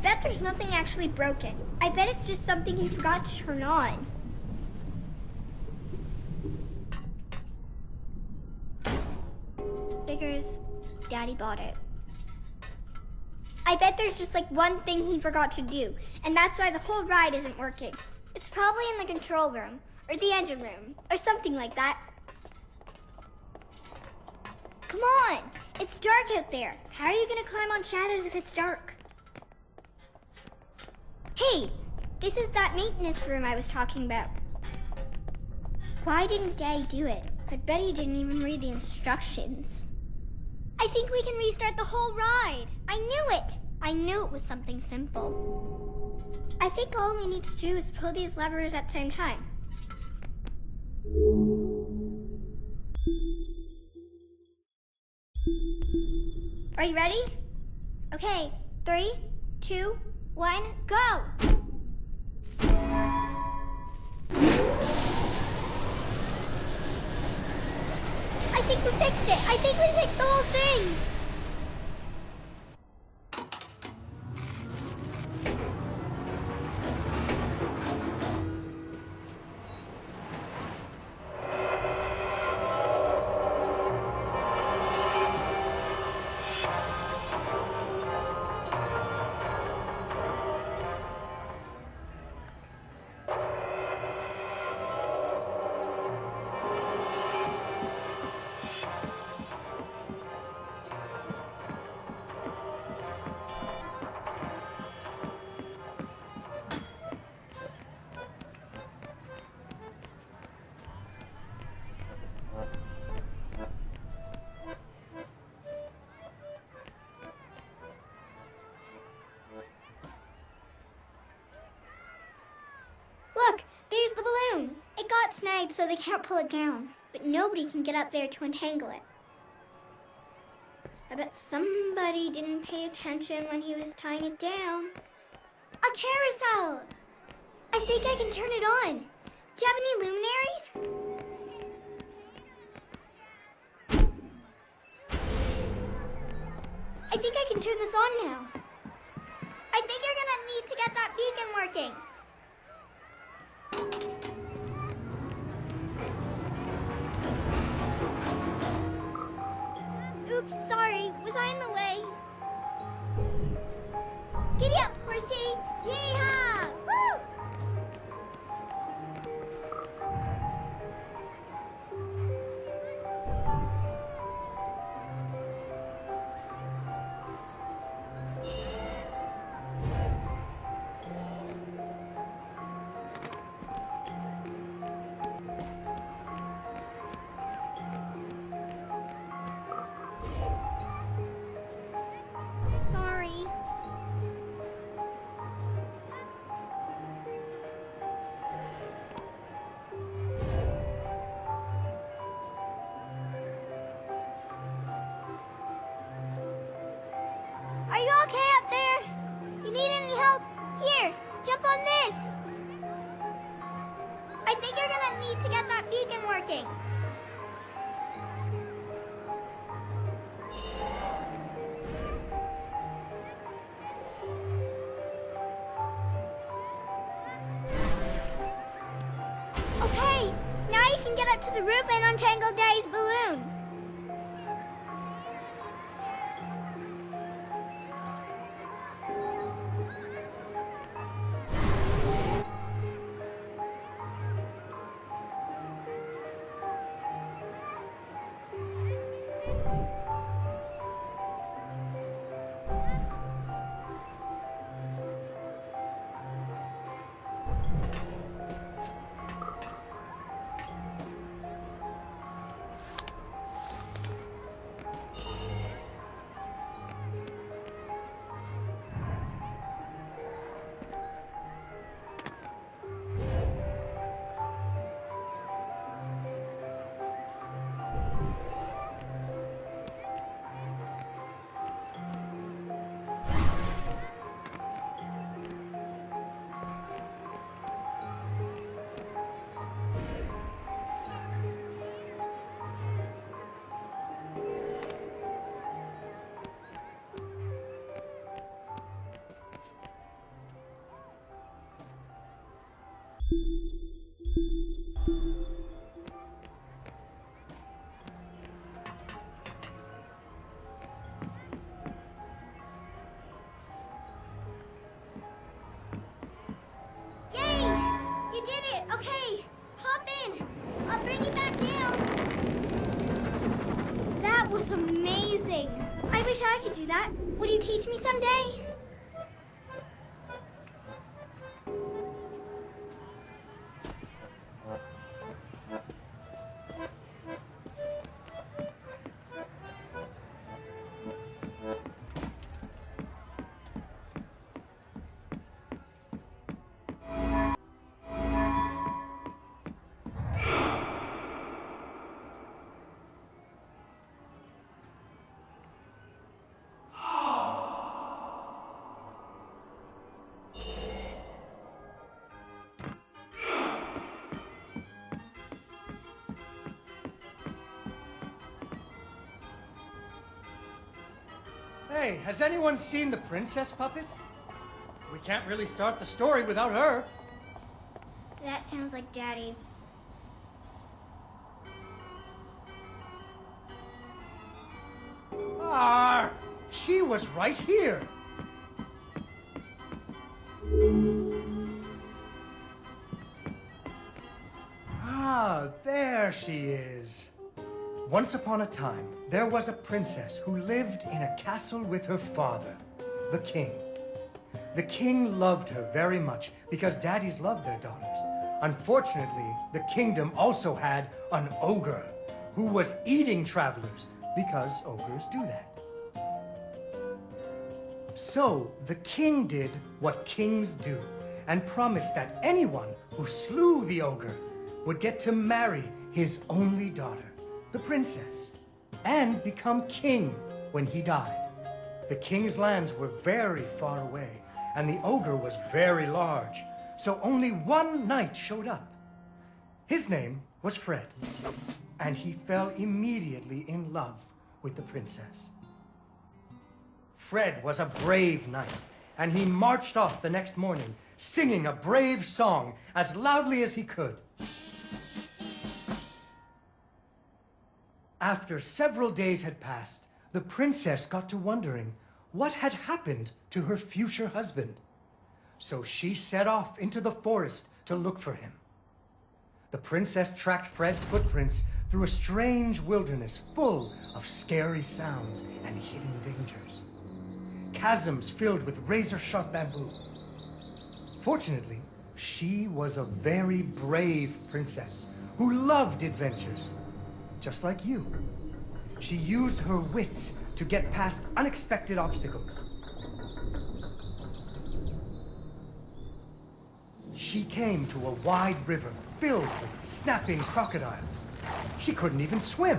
bet there's nothing actually broken. I bet it's just something he forgot to turn on. Figures Daddy bought it. I bet there's just like one thing he forgot to do, and that's why the whole ride isn't working. It's probably in the control room, or the engine room, or something like that. Come on! It's dark out there. How are you gonna climb on shadows if it's dark? Hey! This is that maintenance room I was talking about. Why didn't Daddy do it? I bet he didn't even read the instructions. I think we can restart the whole ride. I knew it. I knew it was something simple. I think all we need to do is pull these levers at the same time. Are you ready? Okay, 3, 2, 1, go! I think we fixed it! I think we fixed the whole thing! Look, there's the balloon. It got snagged so they can't pull it down, but nobody can get up there to untangle it. I bet somebody didn't pay attention when he was tying it down. A carousel! I think I can turn it on. Do you have any luminaries? I think I can turn this on now. I think you're gonna need to get that beacon working. Oops, sorry. Was I in the way? Giddy up, horsey! Yeehaw! Woo! Sorry. Are you okay up there? You need any help? Here, jump on this. I think you're gonna need to get that beacon working. Okay, now you can get up to the roof and untangle Daddy's balloon. You did it! Okay, hop in. I'll bring you back down. That was amazing. I wish I could do that. Will you teach me someday? Hey, has anyone seen the princess puppet? We can't really start the story without her. That sounds like Daddy. Ah, she was right here. Ah, there she is. Once upon a time, there was a princess who lived in a castle with her father, the king. The king loved her very much because daddies loved their daughters. Unfortunately, the kingdom also had an ogre who was eating travelers because ogres do that. So the king did what kings do and promised that anyone who slew the ogre would get to marry his only daughter, the princess, and become king when he died. The king's lands were very far away, and the ogre was very large, so only one knight showed up. His name was Fred, and he fell immediately in love with the princess. Fred was a brave knight, and he marched off the next morning, singing a brave song as loudly as he could. After several days had passed, the princess got to wondering what had happened to her future husband. So she set off into the forest to look for him. The princess tracked Fred's footprints through a strange wilderness full of scary sounds and hidden dangers. Chasms filled with razor-sharp bamboo. Fortunately, she was a very brave princess who loved adventures. Just like you. She used her wits to get past unexpected obstacles. She came to a wide river filled with snapping crocodiles. She couldn't even swim.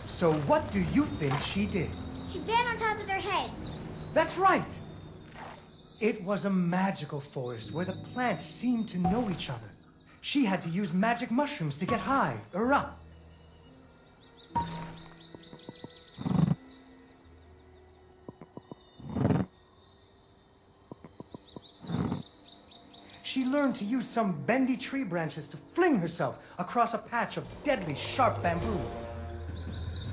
So what do you think she did? She ran on top of their heads. That's right! It was a magical forest where the plants seemed to know each other. She had to use magic mushrooms to get high or up. She learned to use some bendy tree branches to fling herself across a patch of deadly sharp bamboo.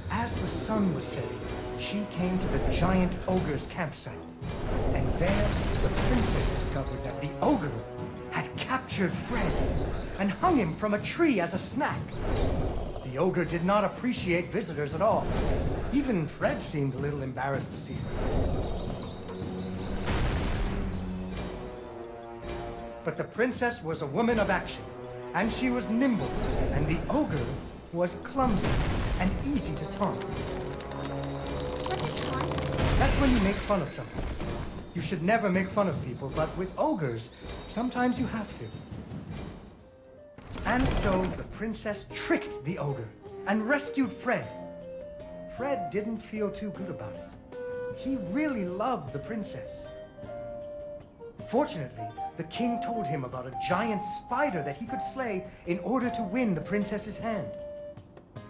As the sun was setting, she came to the giant ogre's campsite. And there, the princess discovered that the ogre had captured Fred and hung him from a tree as a snack. The ogre did not appreciate visitors at all. Even Fred seemed a little embarrassed to see her. But the princess was a woman of action, and she was nimble, and the ogre was clumsy and easy to taunt. What's a taunt? That's when you make fun of someone. You should never make fun of people, but with ogres, sometimes you have to. And so the princess tricked the ogre and rescued Fred. Fred didn't feel too good about it. He really loved the princess. Fortunately, the king told him about a giant spider that he could slay in order to win the princess's hand.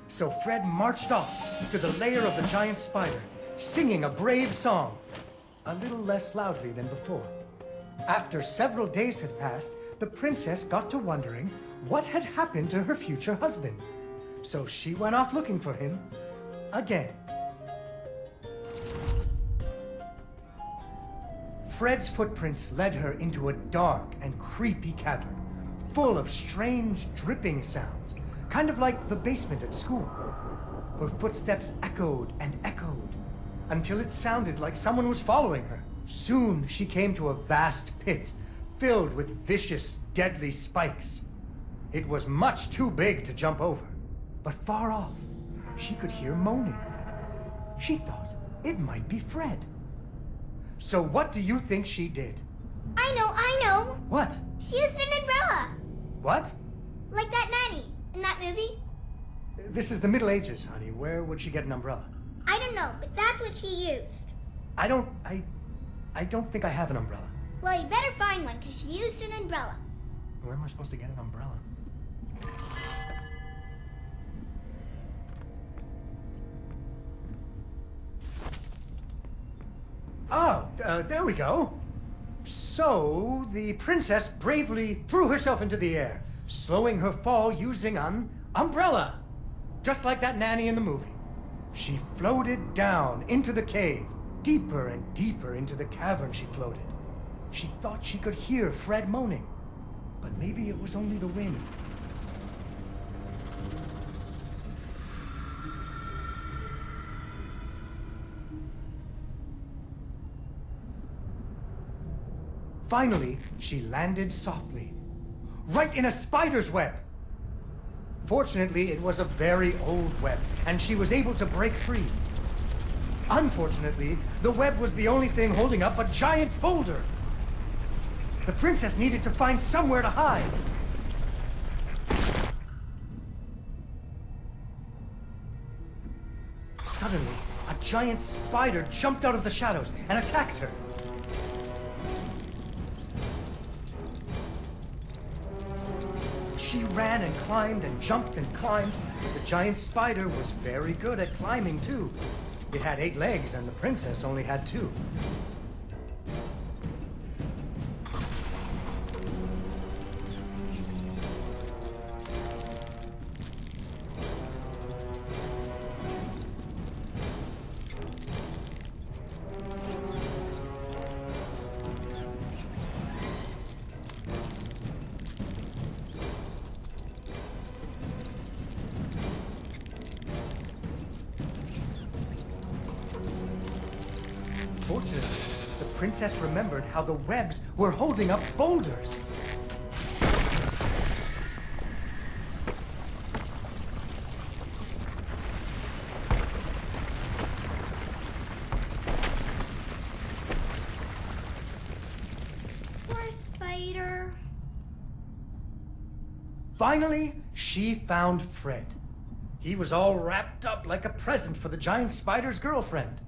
So Fred marched off to the lair of the giant spider, singing a brave song, a little less loudly than before. After several days had passed, the princess got to wondering what had happened to her future husband. So she went off looking for him again. Fred's footprints led her into a dark and creepy cavern, full of strange dripping sounds, kind of like the basement at school. Her footsteps echoed and echoed, until it sounded like someone was following her. Soon she came to a vast pit, filled with vicious, deadly spikes. It was much too big to jump over, but far off, she could hear moaning. She thought it might be Fred. So what do you think she did? I know. What? She used an umbrella. What? Like that nanny in that movie. This is the Middle Ages, honey. Where would she get an umbrella? I don't know, but that's what she used. I don't think I have an umbrella. Well, you better find one, because she used an umbrella. Where am I supposed to get an umbrella? Oh, there we go. So, the princess bravely threw herself into the air, slowing her fall using an umbrella. Just like that nanny in the movie. She floated down into the cave. Deeper and deeper into the cavern she floated. She thought she could hear Fred moaning, but maybe it was only the wind. Finally, she landed softly, right in a spider's web. Fortunately, it was a very old web, and she was able to break free. Unfortunately, the web was the only thing holding up a giant boulder. The princess needed to find somewhere to hide. Suddenly, a giant spider jumped out of the shadows and attacked her. She ran and climbed and jumped and climbed. The giant spider was very good at climbing, too. It had 8 legs, and the princess only had 2. Fortunately, the princess remembered how the webs were holding up boulders. Poor spider. Finally, she found Fred. He was all wrapped up like a present for the giant spider's girlfriend.